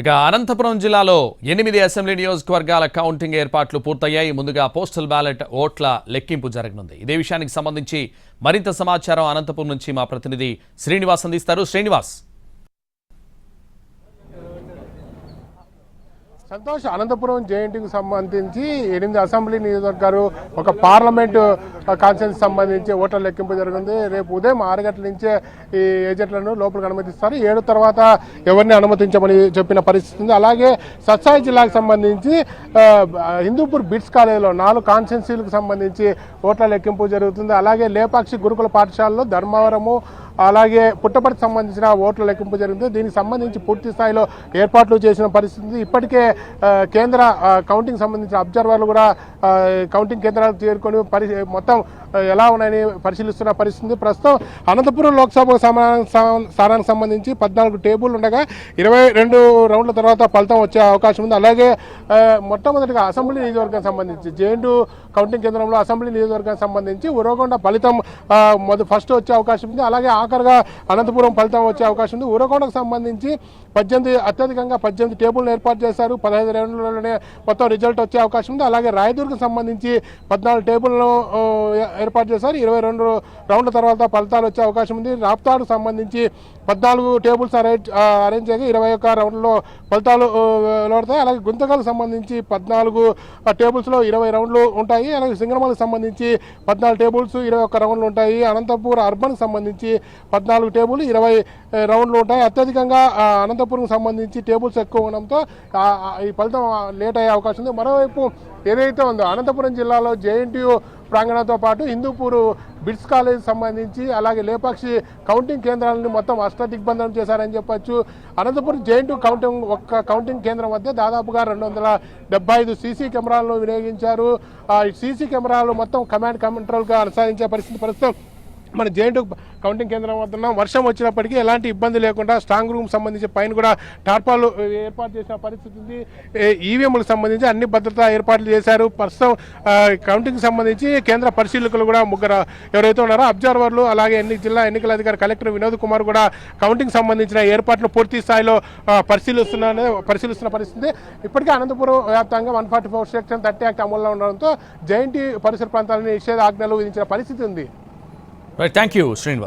ఇక అనంతపురం జిల్లాలో 8 అసెంబ్లీ నియోజకవర్గాల కౌంటింగ్ ఏర్పాట్లు పూర్తయ్యాయి. ముందుగా పోస్టల్ బ్యాలెట్ ఓట్ల లెక్కింపు జరగనుంది. ఇదే విషయానికి సంబంధించి మరింత సమాచారం అనంతపురం నుంచి మా ప్రతినిధి శ్రీనివాస్ అందిస్తారు. శ్రీనివాస్. సంతోష్, అనంతపురం జేఎన్టీకి సంబంధించి 8 అసెంబ్లీ నియోజకవర్గాలు, ఒక పార్లమెంటు కాన్స్టిట్యూన్సీకి సంబంధించి ఓట్ల లెక్కింపు జరుగుతుంది. రేపు ఉదయం 6 గంటల నుంచే ఈ ఏజెంట్లను లోపలికి అనుమతిస్తారు. 7 తర్వాత ఎవరిని అనుమతించమని చెప్పిన పరిస్థితి ఉంది. అలాగే సత్సాయి జిల్లాకు సంబంధించి హిందూపూర్ బిట్స్ కాలేజీలో 4 కాన్స్టిట్యూన్సీలకు సంబంధించి ఓట్ల లెక్కింపు జరుగుతుంది. అలాగే లేపాక్షి గురుకుల పాఠశాలలో ధర్మవరము, అలాగే పుట్టపర్తికి సంబంధించిన ఓట్ల లెక్కింపు జరిగింది. దీనికి సంబంధించి పూర్తి స్థాయిలో ఏర్పాట్లు చేసిన పరిస్థితి. ఇప్పటికే కేంద్ర కౌంటింగ్ సంబంధించిన అబ్జర్వర్లు కూడా కౌంటింగ్ కేంద్రాలకు చేరుకొని మొత్తం ఎలా ఉన్నాయని పరిశీలిస్తున్న పరిస్థితి. ప్రస్తుతం అనంతపురం లోక్సభ స్థానానికి సంబంధించి 14 టేబుల్ ఉండగా 22 రౌండ్ల తర్వాత ఫలితం వచ్చే అవకాశం ఉంది. అలాగే మొట్టమొదటిగా అసెంబ్లీ నియోజకవర్గానికి సంబంధించి జేఎన్టీ కౌంటింగ్ కేంద్రంలో అసెంబ్లీ నియోజకవర్గానికి సంబంధించి ఉరవకొండ ఫలితం ఫస్ట్ వచ్చే అవకాశం ఉంది. అలాగే ఆఖరుగా అనంతపురం ఫలితం వచ్చే అవకాశం ఉంది. ఉరవకొండకు సంబంధించి అత్యధికంగా 18 టేబుల్ను ఏర్పాటు చేశారు. 15 రౌండ్లలోనే మొత్తం రిజల్ట్ వచ్చే అవకాశం ఉంది. అలాగే రాయదుర్గకు సంబంధించి 14 టేబుల్ను ఏర్పాటు చేశారు. 22 రౌండ్ల తర్వాత ఫలితాలు వచ్చే అవకాశం ఉంది. రాప్తాడుకు సంబంధించి 14 టేబుల్స్ అరేంజ్ చేయగా 21 రౌండ్లలో ఫలితాలు వెలువడతాయి. అలాగే గుంతకల్కు సంబంధించి 14 టేబుల్స్లో 20 రౌండ్లు ఉంటాయి. అలాగే సింగనమలకు సంబంధించి 14 టేబుల్స్ 21 రౌండ్లు ఉంటాయి. అనంతపూర్ అర్బన్కి సంబంధించి 14 టేబుల్ 20 రౌండ్లు ఉంటాయి. అత్యధికంగా అనంతపురంకి సంబంధించి టేబుల్స్ ఎక్కువ ఉండడంతో ఈ ఫలితం లేట్ అయ్యే అవకాశం ఉంది. మరోవైపు ఏదైతే ఉందో అనంతపురం జిల్లాలో జేఎన్టీయూ ప్రాంగణంతో పాటు హిందూపూర్ బిట్స్ కాలేజ్ సంబంధించి అలాగే లేపాక్షి కౌంటింగ్ కేంద్రాలను మొత్తం అష్టదిగ్బంధనం చేశారని చెప్పొచ్చు. అనంతపురం జేఎన్టీయూ కౌంటింగ్ కేంద్రం వద్ద దాదాపుగా 275 సీసీ కెమెరాలను వినియోగించారు. సీసీ కెమెరాలు మొత్తం కమాండ్ కంట్రోల్గా అనుసరించే ప్రస్తుతం మన జేఎన్టీ కౌంటింగ్ కేంద్రం వద్ద వర్షం వచ్చినప్పటికీ ఎలాంటి ఇబ్బంది లేకుండా స్ట్రాంగ్ రూమ్ సంబంధించి పైన కూడా టార్పాలు ఏర్పాటు చేసిన పరిస్థితి ఉంది. ఈవీఎంలకు సంబంధించి అన్ని భద్రతా ఏర్పాట్లు చేశారు. ప్రస్తుతం కౌంటింగ్ సంబంధించి కేంద్ర పరిశీలకులు కూడా 3 ఎవరైతే ఉన్నారో అబ్జర్వర్లు, అలాగే జిల్లా ఎన్నికల అధికారి కలెక్టర్ వినోద్ కుమార్ కూడా కౌంటింగ్ సంబంధించిన ఏర్పాట్లు పూర్తి స్థాయిలో పరిశీలిస్తున్న పరిస్థితి. ఇప్పటికే అనంతపురం వ్యాప్తంగా 144 సెక్షన్ 30 యాక్ట్ అమల్లో ఉండడంతో జేఎన్టీ పరిసర ప్రాంతాలని నిషేధాజ్ఞలు విధించిన పరిస్థితి ఉంది. Right, thank you, Srinivas.